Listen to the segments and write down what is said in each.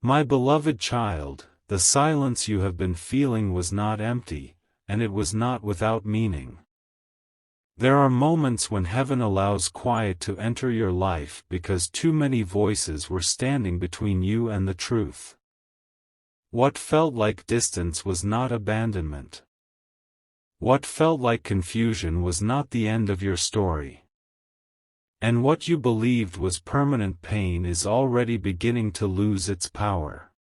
My beloved child, the silence you have been feeling was not empty, and it was not without meaning. There are moments when heaven allows quiet to enter your life because too many voices were standing between you and the truth. What felt like distance was not abandonment. What felt like confusion was not the end of your story. And what you believed was permanent pain is already beginning to lose its power.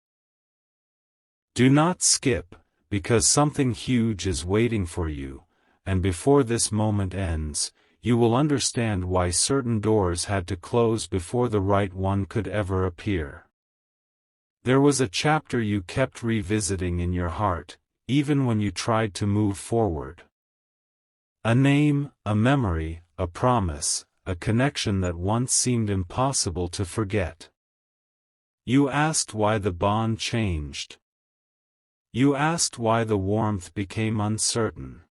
Do not skip, because something huge is waiting for you, and before this moment ends, you will understand why certain doors had to close before the right one could ever appear. There was a chapter you kept revisiting in your heart, even when you tried to move forward. A name, a memory, a promise, a connection that once seemed impossible to forget. You asked why the bond changed. You asked why the warmth became uncertain.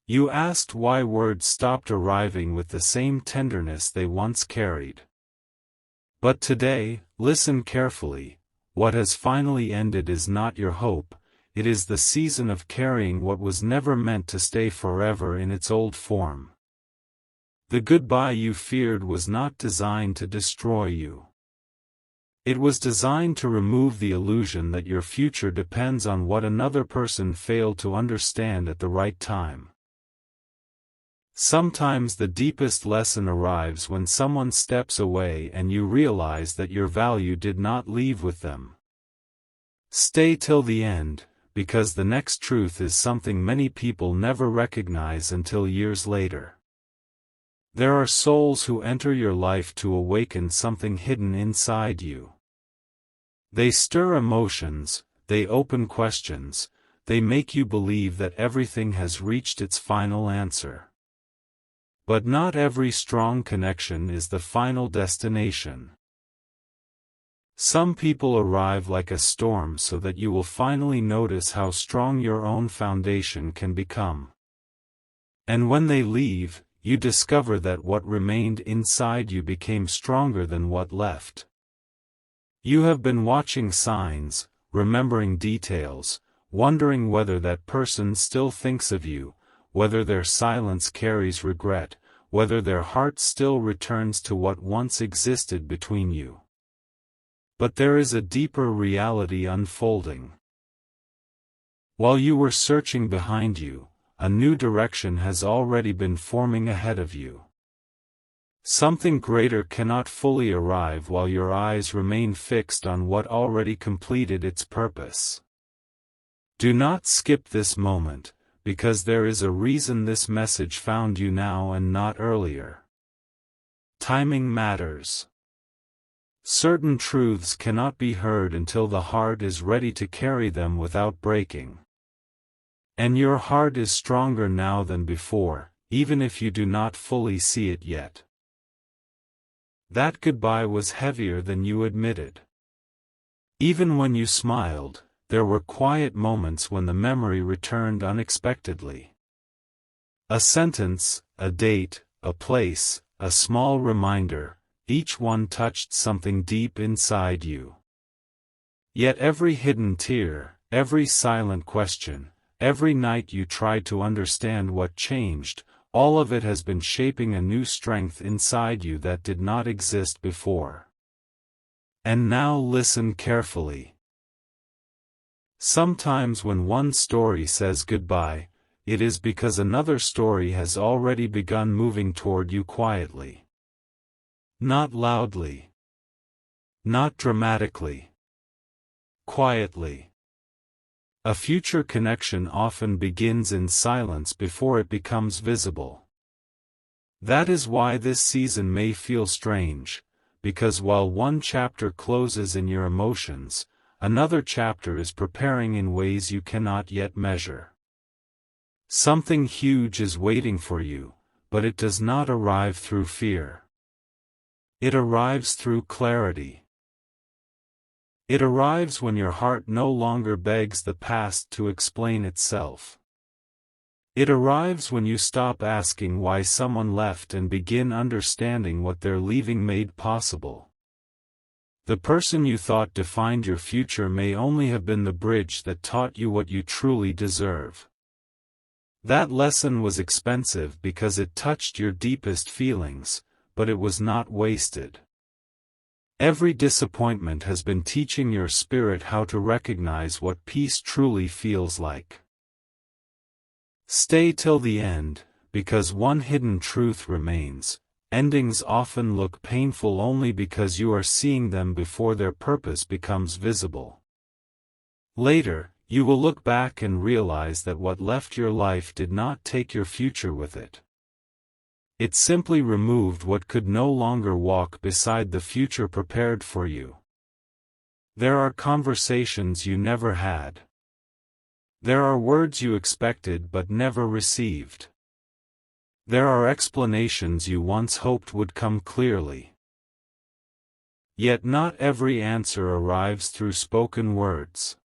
You asked why words stopped arriving with the same tenderness they once carried. But today, listen carefully, what has finally ended is not your hope, it is the season of carrying what was never meant to stay forever in its old form. The goodbye you feared was not designed to destroy you. It was designed to remove the illusion that your future depends on what another person failed to understand at the right time. Sometimes the deepest lesson arrives when someone steps away and you realize that your value did not leave with them. Stay till the end, because the next truth is something many people never recognize until years later. There are souls who enter your life to awaken something hidden inside you. They stir emotions, they open questions, they make you believe that everything has reached its final answer. But not every strong connection is the final destination. Some people arrive like a storm so that you will finally notice how strong your own foundation can become. And when they leave, you discover that what remained inside you became stronger than what left. You have been watching signs, remembering details, wondering whether that person still thinks of you, whether their silence carries regret, whether their heart still returns to what once existed between you. But there is a deeper reality unfolding. While you were searching behind you, a new direction has already been forming ahead of you. Something greater cannot fully arrive while your eyes remain fixed on what already completed its purpose. Do not skip this moment, because there is a reason this message found you now and not earlier. Timing matters. Certain truths cannot be heard until the heart is ready to carry them without breaking. And your heart is stronger now than before, even if you do not fully see it yet. That goodbye was heavier than you admitted. Even when you smiled, there were quiet moments when the memory returned unexpectedly. A sentence, a date, a place, a small reminder, each one touched something deep inside you. Yet every hidden tear, every silent question, every night you tried to understand what changed, all of it has been shaping a new strength inside you that did not exist before. And now listen carefully. Sometimes when one story says goodbye, it is because another story has already begun moving toward you quietly. Not loudly. Not dramatically. Quietly. A future connection often begins in silence before it becomes visible. That is why this season may feel strange, because while one chapter closes in your emotions, another chapter is preparing in ways you cannot yet measure. Something huge is waiting for you, but it does not arrive through fear. It arrives through clarity. It arrives when your heart no longer begs the past to explain itself. It arrives when you stop asking why someone left and begin understanding what their leaving made possible. The person you thought defined your future may only have been the bridge that taught you what you truly deserve. That lesson was expensive because it touched your deepest feelings, but it was not wasted. Every disappointment has been teaching your spirit how to recognize what peace truly feels like. Stay till the end, because one hidden truth remains: endings often look painful only because you are seeing them before their purpose becomes visible. Later, you will look back and realize that what left your life did not take your future with it. It simply removed what could no longer walk beside the future prepared for you. There are conversations you never had. There are words you expected but never received. There are explanations you once hoped would come clearly. Yet not every answer arrives through spoken words.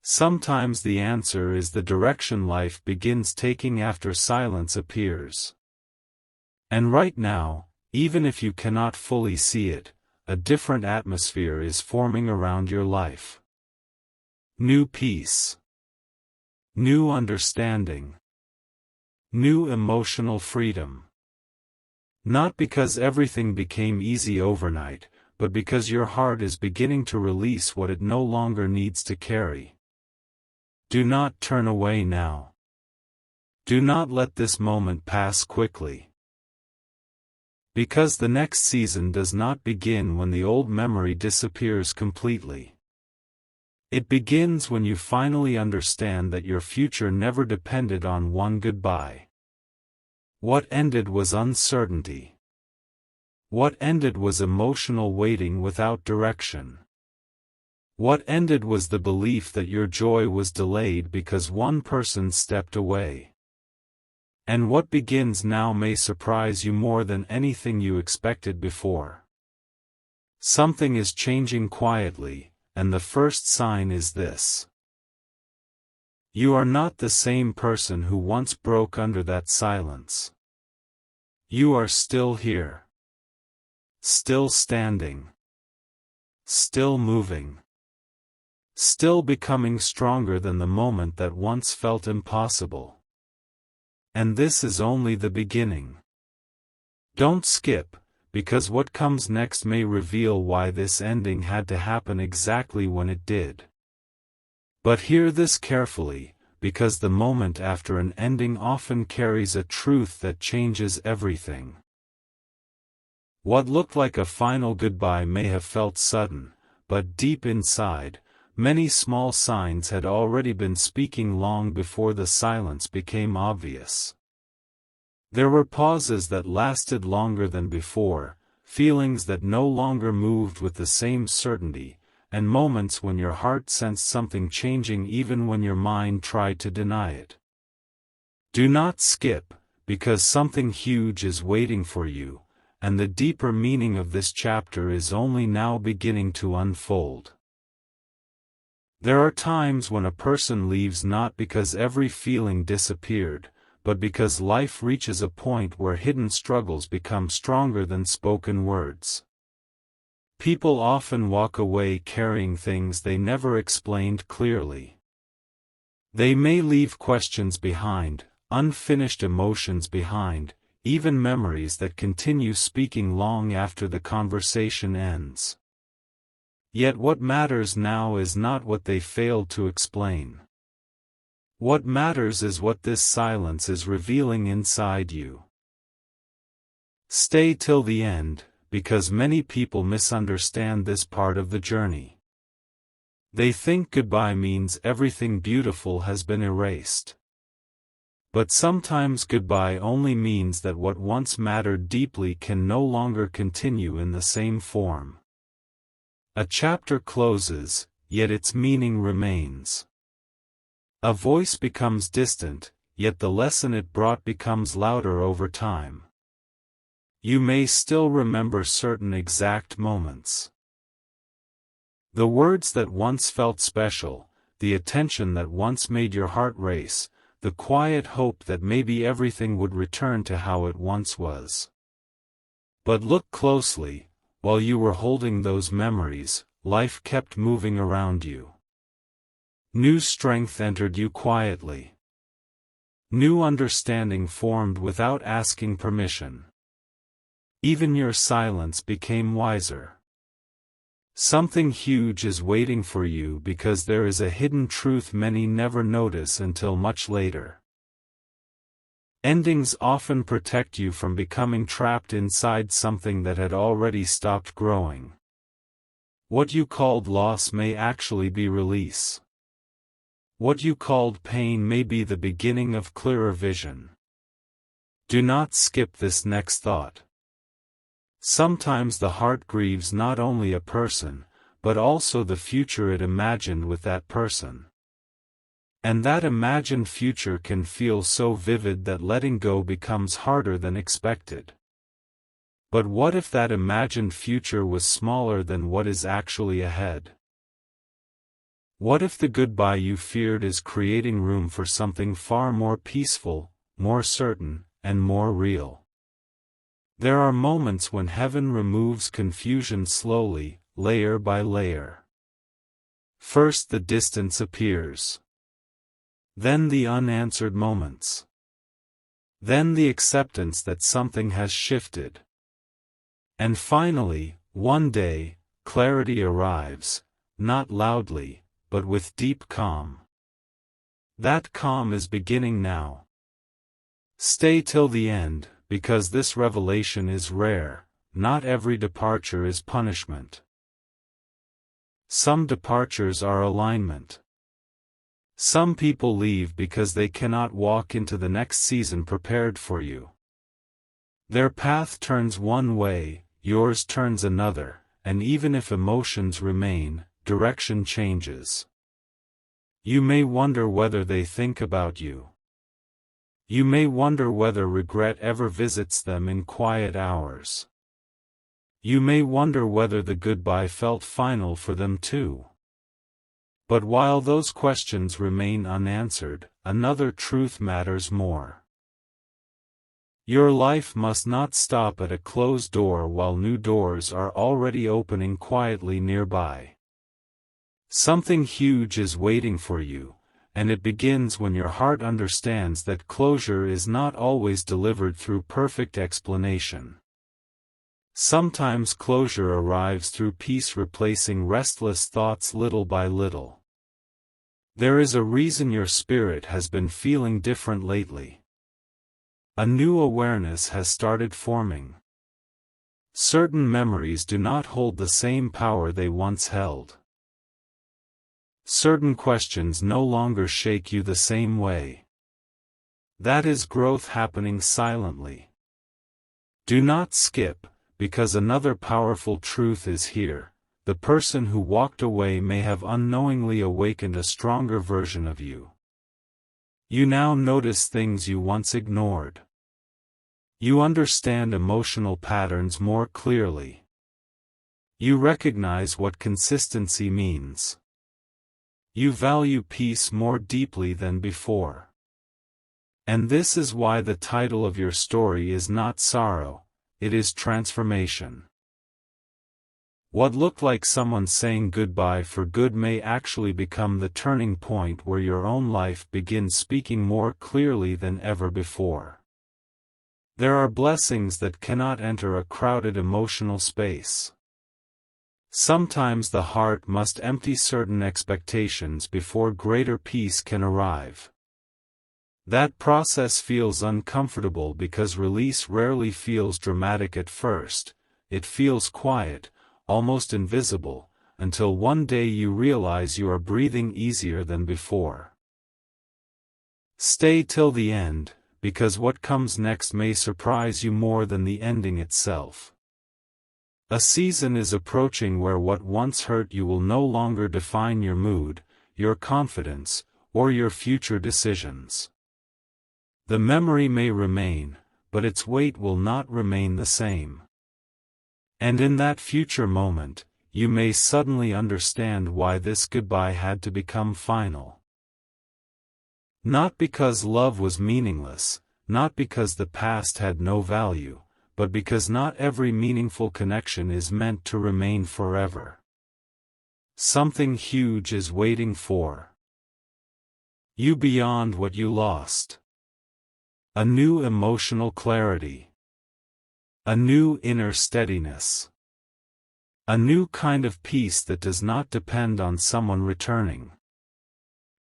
Sometimes the answer is the direction life begins taking after silence appears. And right now, even if you cannot fully see it, a different atmosphere is forming around your life. New peace. New understanding. New emotional freedom. Not because everything became easy overnight, but because your heart is beginning to release what it no longer needs to carry. Do not turn away now. Do not let this moment pass quickly. Because the next season does not begin when the old memory disappears completely. It begins when you finally understand that your future never depended on one goodbye. What ended was uncertainty. What ended was emotional waiting without direction. What ended was the belief that your joy was delayed because one person stepped away. And what begins now may surprise you more than anything you expected before. Something is changing quietly, and the first sign is this. You are not the same person who once broke under that silence. You are still here. Still standing. Still moving. Still becoming stronger than the moment that once felt impossible. And this is only the beginning. Don't skip, because what comes next may reveal why this ending had to happen exactly when it did. But hear this carefully, because the moment after an ending often carries a truth that changes everything. What looked like a final goodbye may have felt sudden, but deep inside, many small signs had already been speaking long before the silence became obvious. There were pauses that lasted longer than before, feelings that no longer moved with the same certainty, and moments when your heart sensed something changing even when your mind tried to deny it. Do not skip, because something huge is waiting for you, and the deeper meaning of this chapter is only now beginning to unfold. There are times when a person leaves not because every feeling disappeared, but because life reaches a point where hidden struggles become stronger than spoken words. People often walk away carrying things they never explained clearly. They may leave questions behind, unfinished emotions behind, even memories that continue speaking long after the conversation ends. Yet what matters now is not what they failed to explain. What matters is what this silence is revealing inside you. Stay till the end, because many people misunderstand this part of the journey. They think goodbye means everything beautiful has been erased. But sometimes goodbye only means that what once mattered deeply can no longer continue in the same form. A chapter closes, yet its meaning remains. A voice becomes distant, yet the lesson it brought becomes louder over time. You may still remember certain exact moments. The words that once felt special, the attention that once made your heart race, the quiet hope that maybe everything would return to how it once was. But look closely, while you were holding those memories, life kept moving around you. New strength entered you quietly. New understanding formed without asking permission. Even your silence became wiser. Something huge is waiting for you because there is a hidden truth many never notice until much later. Endings often protect you from becoming trapped inside something that had already stopped growing. What you called loss may actually be release. What you called pain may be the beginning of clearer vision. Do not skip this next thought. Sometimes the heart grieves not only a person, but also the future it imagined with that person. And that imagined future can feel so vivid that letting go becomes harder than expected. But what if that imagined future was smaller than what is actually ahead? What if the goodbye you feared is creating room for something far more peaceful, more certain, and more real? There are moments when heaven removes confusion slowly, layer by layer. First the distance appears. Then the unanswered moments. Then the acceptance that something has shifted. And finally, one day, clarity arrives, not loudly, but with deep calm. That calm is beginning now. Stay till the end, because this revelation is rare. Not every departure is punishment. Some departures are alignment. Some people leave because they cannot walk into the next season prepared for you. Their path turns one way, yours turns another, and even if emotions remain, direction changes. You may wonder whether they think about you. You may wonder whether regret ever visits them in quiet hours. You may wonder whether the goodbye felt final for them too. But while those questions remain unanswered, another truth matters more. Your life must not stop at a closed door while new doors are already opening quietly nearby. Something huge is waiting for you, and it begins when your heart understands that closure is not always delivered through perfect explanation. Sometimes closure arrives through peace replacing restless thoughts little by little. There is a reason your spirit has been feeling different lately. A new awareness has started forming. Certain memories do not hold the same power they once held. Certain questions no longer shake you the same way. That is growth happening silently. Do not skip, because another powerful truth is here. The person who walked away may have unknowingly awakened a stronger version of you. You now notice things you once ignored. You understand emotional patterns more clearly. You recognize what consistency means. You value peace more deeply than before. And this is why the title of your story is not sorrow, it is transformation. What looked like someone saying goodbye for good may actually become the turning point where your own life begins speaking more clearly than ever before. There are blessings that cannot enter a crowded emotional space. Sometimes the heart must empty certain expectations before greater peace can arrive. That process feels uncomfortable because release rarely feels dramatic at first. It feels quiet, almost invisible, until one day you realize you are breathing easier than before. Stay till the end, because what comes next may surprise you more than the ending itself. A season is approaching where what once hurt you will no longer define your mood, your confidence, or your future decisions. The memory may remain, but its weight will not remain the same. And in that future moment, you may suddenly understand why this goodbye had to become final. Not because love was meaningless, not because the past had no value, but because not every meaningful connection is meant to remain forever. Something huge is waiting for you beyond what you lost. A new emotional clarity. A new inner steadiness. A new kind of peace that does not depend on someone returning.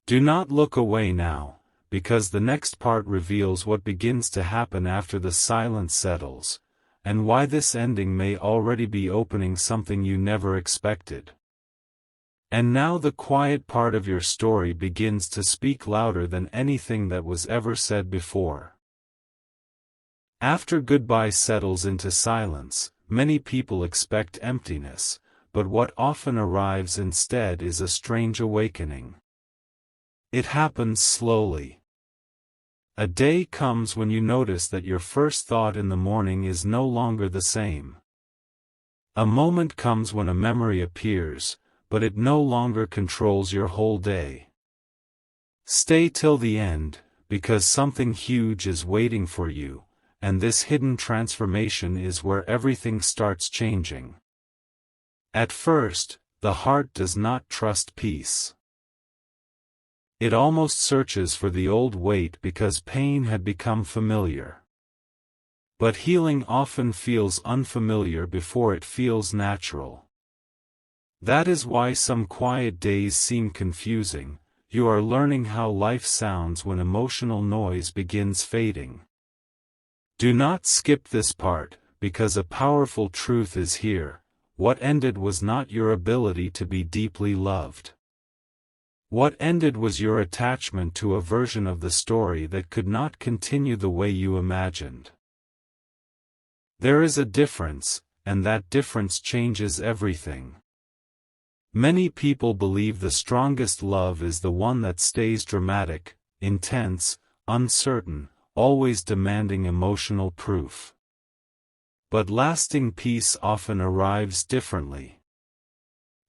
Do not look away now, because the next part reveals what begins to happen after the silence settles, and why this ending may already be opening something you never expected. And now the quiet part of your story begins to speak louder than anything that was ever said before. After goodbye settles into silence, many people expect emptiness, but what often arrives instead is a strange awakening. It happens slowly. A day comes when you notice that your first thought in the morning is no longer the same. A moment comes when a memory appears, but it no longer controls your whole day. Stay till the end, because something huge is waiting for you, and this hidden transformation is where everything starts changing. At first, the heart does not trust peace. It almost searches for the old weight because pain had become familiar. But healing often feels unfamiliar before it feels natural. That is why some quiet days seem confusing. You are learning how life sounds when emotional noise begins fading. Do not skip this part, because a powerful truth is here. What ended was not your ability to be deeply loved. What ended was your attachment to a version of the story that could not continue the way you imagined. There is a difference, and that difference changes everything. Many people believe the strongest love is the one that stays dramatic, intense, uncertain, always demanding emotional proof. But lasting peace often arrives differently.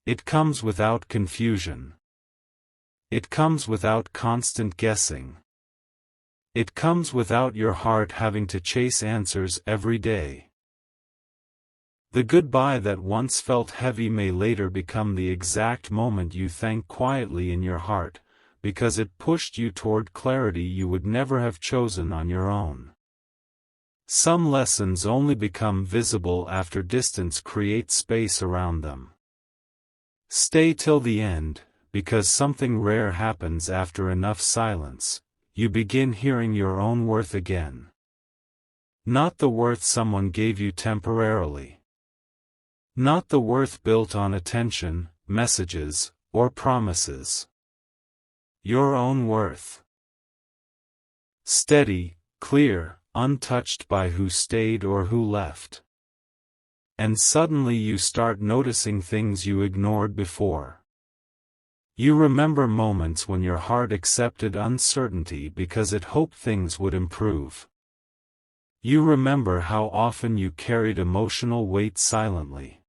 It comes without confusion. It comes without constant guessing. It comes without your heart having to chase answers every day. The goodbye that once felt heavy may later become the exact moment you thank quietly in your heart, because it pushed you toward clarity you would never have chosen on your own. Some lessons only become visible after distance creates space around them. Stay till the end, because something rare happens after enough silence. You begin hearing your own worth again. Not the worth someone gave you temporarily. Not the worth built on attention, messages, or promises. Your own worth. Steady, clear, untouched by who stayed or who left. And suddenly you start noticing things you ignored before. You remember moments when your heart accepted uncertainty because it hoped things would improve. You remember how often you carried emotional weight silently.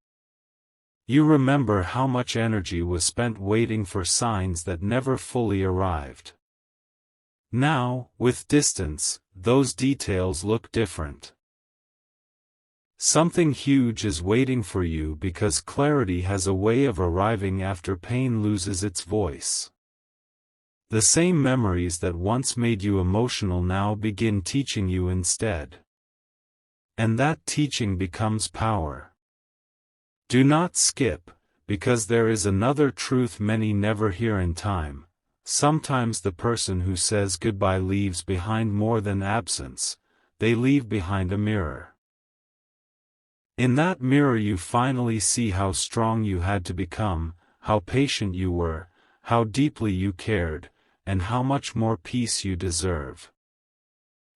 You remember how much energy was spent waiting for signs that never fully arrived. Now, with distance, those details look different. Something huge is waiting for you because clarity has a way of arriving after pain loses its voice. The same memories that once made you emotional now begin teaching you instead. And that teaching becomes power. Do not skip, because there is another truth many never hear in time. Sometimes the person who says goodbye leaves behind more than absence, they leave behind a mirror. In that mirror you finally see how strong you had to become, how patient you were, how deeply you cared, and how much more peace you deserve.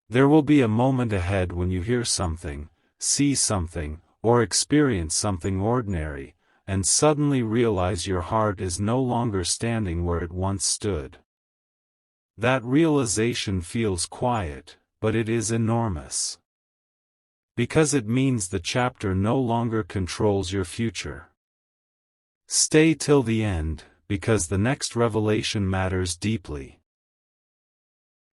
There will be a moment ahead when you hear something, see something, or experience something ordinary, and suddenly realize your heart is no longer standing where it once stood. That realization feels quiet, but it is enormous. Because it means the chapter no longer controls your future. Stay till the end, because the next revelation matters deeply.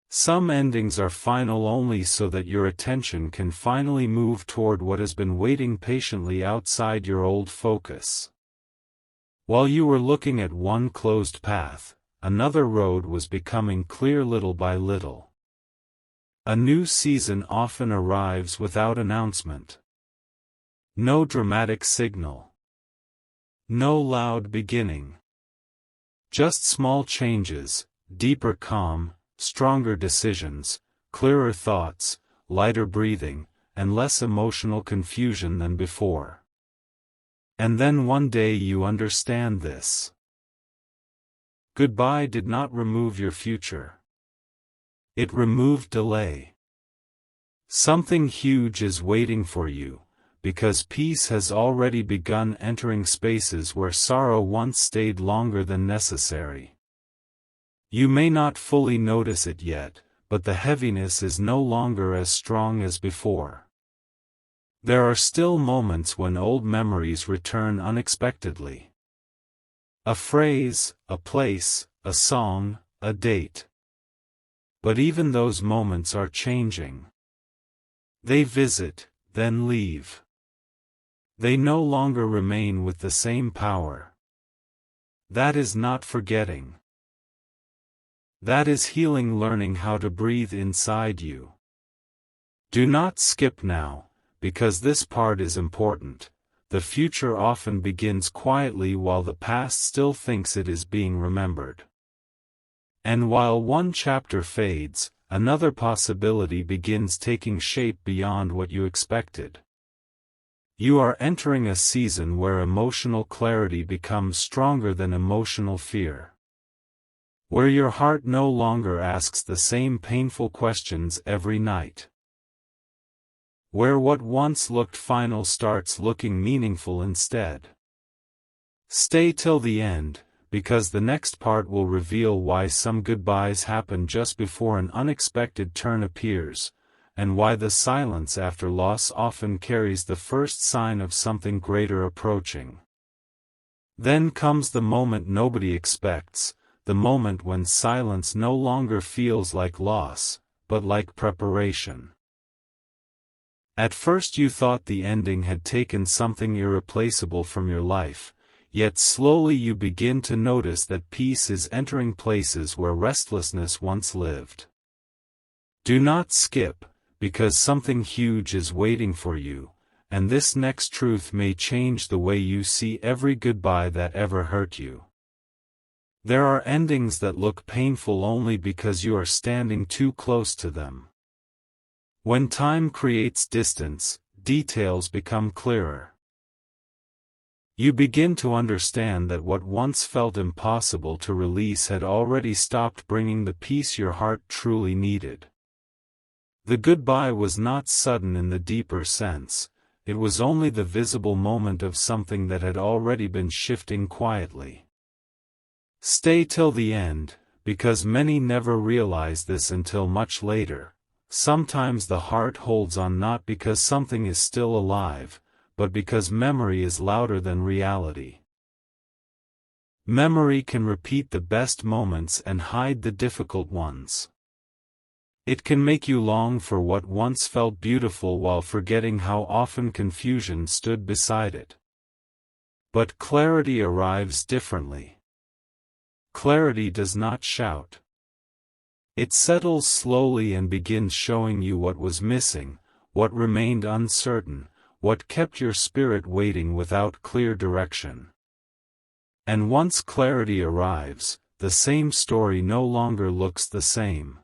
Some endings are final only so that your attention can finally move toward what has been waiting patiently outside your old focus. While you were looking at one closed path, another road was becoming clear little by little. A new season often arrives without announcement. No dramatic signal. No loud beginning. Just small changes, deeper calm, stronger decisions, clearer thoughts, lighter breathing, and less emotional confusion than before. And then one day you understand this. Goodbye did not remove your future. It removed delay. Something huge is waiting for you, because peace has already begun entering spaces where sorrow once stayed longer than necessary. You may not fully notice it yet, but the heaviness is no longer as strong as before. There are still moments when old memories return unexpectedly. A phrase, a place, a song, a date. But even those moments are changing. They visit, then leave. They no longer remain with the same power. That is not forgetting. That is healing, learning how to breathe inside you. Do not skip now, because this part is important. The future often begins quietly while the past still thinks it is being remembered. And while one chapter fades, another possibility begins taking shape beyond what you expected. You are entering a season where emotional clarity becomes stronger than emotional fear. Where your heart no longer asks the same painful questions every night. Where what once looked final starts looking meaningful instead. Stay till the end, because the next part will reveal why some goodbyes happen just before an unexpected turn appears, and why the silence after loss often carries the first sign of something greater approaching. Then comes the moment nobody expects, the moment when silence no longer feels like loss, but like preparation. At first you thought the ending had taken something irreplaceable from your life, yet slowly you begin to notice that peace is entering places where restlessness once lived. Do not skip, because something huge is waiting for you, and this next truth may change the way you see every goodbye that ever hurt you. There are endings that look painful only because you are standing too close to them. When time creates distance, details become clearer. You begin to understand that what once felt impossible to release had already stopped bringing the peace your heart truly needed. The goodbye was not sudden in the deeper sense, it was only the visible moment of something that had already been shifting quietly. Stay till the end, because many never realize this until much later. Sometimes the heart holds on not because something is still alive, but because memory is louder than reality. Memory can repeat the best moments and hide the difficult ones. It can make you long for what once felt beautiful while forgetting how often confusion stood beside it. But clarity arrives differently. Clarity does not shout. It settles slowly and begins showing you what was missing, what remained uncertain, what kept your spirit waiting without clear direction. And once clarity arrives, the same story no longer looks the same.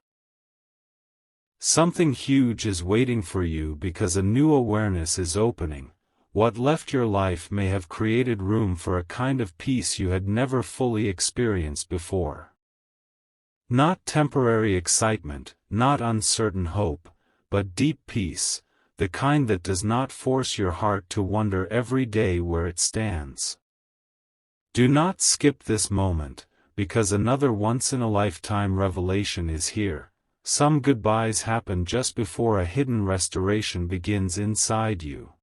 Something huge is waiting for you because a new awareness is opening. What left your life may have created room for a kind of peace you had never fully experienced before. Not temporary excitement, not uncertain hope, but deep peace, the kind that does not force your heart to wonder every day where it stands. Do not skip this moment, because another once-in-a-lifetime revelation is here. Some goodbyes happen just before a hidden restoration begins inside you.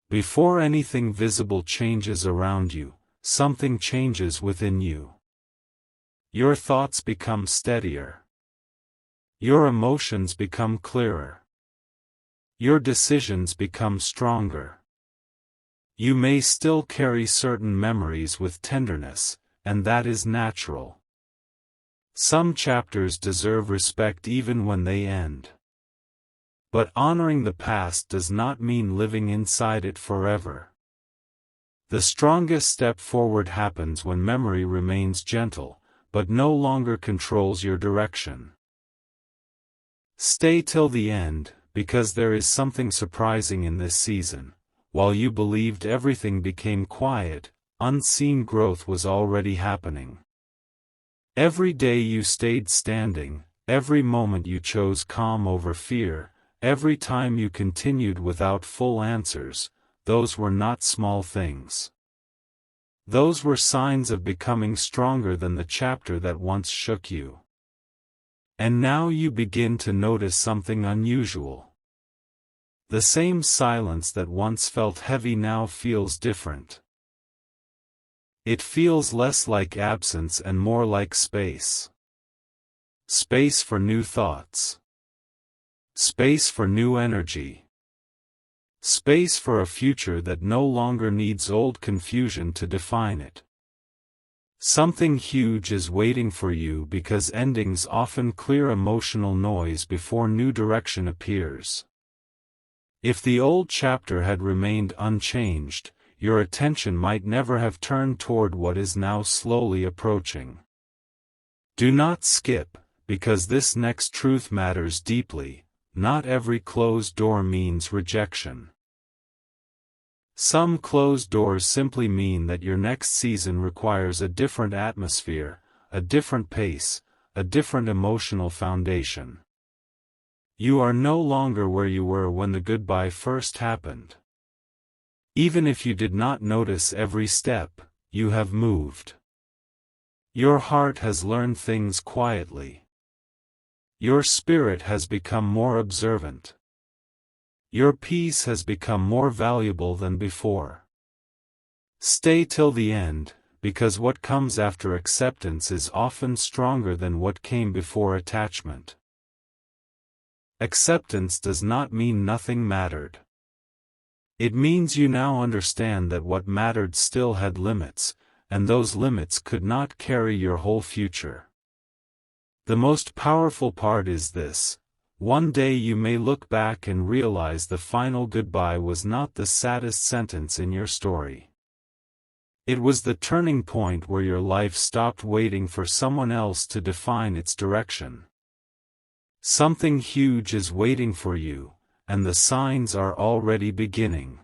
Before anything visible changes around you, something changes within you. Your thoughts become steadier. Your emotions become clearer. Your decisions become stronger. You may still carry certain memories with tenderness, and that is natural. Some chapters deserve respect even when they end. But honoring the past does not mean living inside it forever. The strongest step forward happens when memory remains gentle, but no longer controls your direction. Stay till the end, because there is something surprising in this season. While you believed everything became quiet, unseen growth was already happening. Every day you stayed standing, every moment you chose calm over fear, every time you continued without full answers, those were not small things. Those were signs of becoming stronger than the chapter that once shook you. And now you begin to notice something unusual. The same silence that once felt heavy now feels different. It feels less like absence and more like space. Space for new thoughts. Space for new energy. Space for a future that no longer needs old confusion to define it. Something huge is waiting for you because endings often clear emotional noise before new direction appears. If the old chapter had remained unchanged, your attention might never have turned toward what is now slowly approaching. Do not skip, because this next truth matters deeply. Not every closed door means rejection. Some closed doors simply mean that your next season requires a different atmosphere, a different pace, a different emotional foundation. You are no longer where you were when the goodbye first happened. Even if you did not notice every step, you have moved. Your heart has learned things quietly. Your spirit has become more observant. Your peace has become more valuable than before. Stay till the end, because what comes after acceptance is often stronger than what came before attachment. Acceptance does not mean nothing mattered. It means you now understand that what mattered still had limits, and those limits could not carry your whole future. The most powerful part is this: one day you may look back and realize the final goodbye was not the saddest sentence in your story. It was the turning point where your life stopped waiting for someone else to define its direction. Something huge is waiting for you, and the signs are already beginning.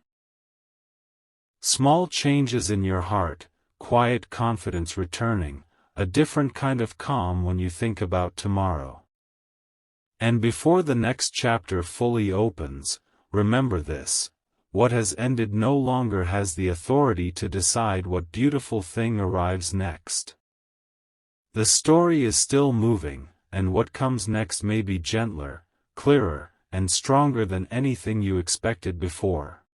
Small changes in your heart, quiet confidence returning, a different kind of calm when you think about tomorrow. And before the next chapter fully opens, remember this: what has ended no longer has the authority to decide what beautiful thing arrives next. The story is still moving, and what comes next may be gentler, clearer, and stronger than anything you expected before.